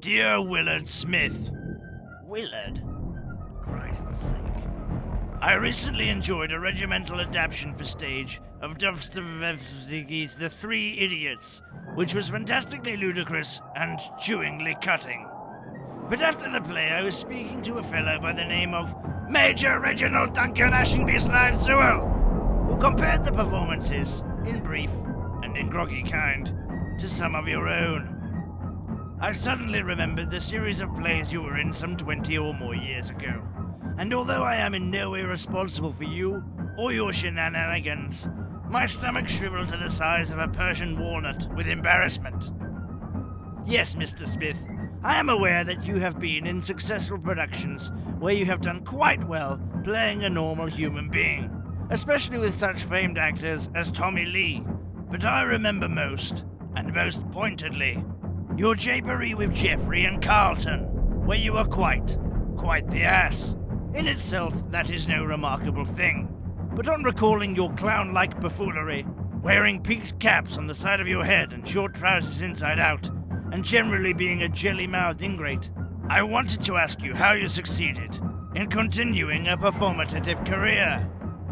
Dear Willard Smith. Willard? Christ's sake. I recently enjoyed a regimental adaptation for stage of Dovstovevsvy's The Three Idiots, which was fantastically ludicrous and chewingly cutting. But after the play, I was speaking to a fellow by the name of Major Reginald Duncan Ashingby Slythe-Sewell, who compared the performances, in brief and in groggy kind, to some of your own. I suddenly remembered the series of plays you were in some 20 or more years ago, and although I am in no way responsible for you or your shenanigans, my stomach shriveled to the size of a Persian walnut with embarrassment. Yes, Mr. Smith, I am aware that you have been in successful productions where you have done quite well playing a normal human being, especially with such famed actors as Tommy Lee. But I remember most, and most pointedly, your jappery with Geoffery and Carlton, where you were quite the ass. In itself, that is no remarkable thing. But on recalling your clown-like bufoolery, wearing peaked caps on the side of your head and short trousers inside out, and generally being a jelly-mouthed ingrate, I wanted to ask you how you succeeded in continuing a performatative career.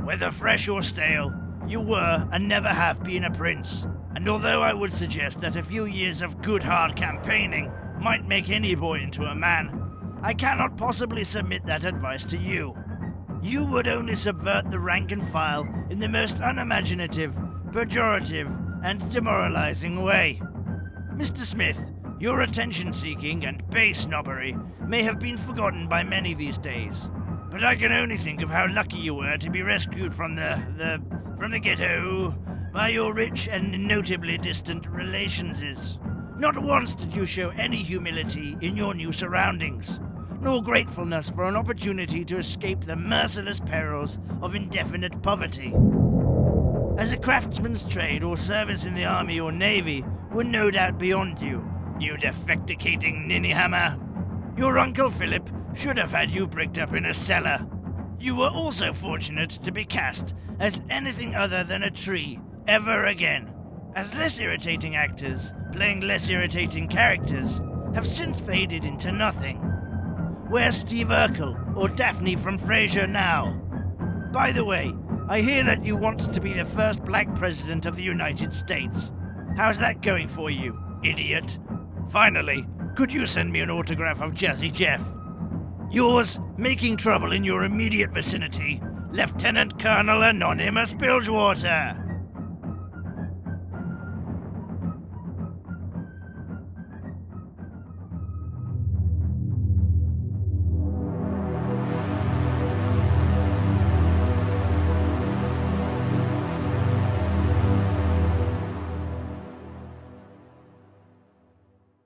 Whether fresh or stale, you were and never have been a prince. And although I would suggest that a few years of good hard campaigning might make any boy into a man, I cannot possibly submit that advice to you. You would only subvert the rank and file in the most unimaginative, pejorative, and demoralizing way. Mr. Smith, your attention-seeking and base snobbery may have been forgotten by many these days, but I can only think of how lucky you were to be rescued from the ghetto by your rich and notably distant relations. Not once did you show any humility in your new surroundings, nor gratefulness for an opportunity to escape the merciless perils of indefinite poverty. As a craftsman's trade or service in the army or navy were no doubt beyond you, you defecticating ninnyhammer. Your Uncle Philip should have had you bricked up in a cellar. You were also fortunate to be cast as anything other than a tree ever again, as less irritating actors, playing less irritating characters, have since faded into nothing. Where's Steve Urkel or Daphne from Frasier now? By the way, I hear that you want to be the first black president of the United States. How's that going for you, idiot? Finally, could you send me an autograph of Jazzy Jeff? Yours, making trouble in your immediate vicinity, Lieutenant Colonel Anonymous Bilgewater.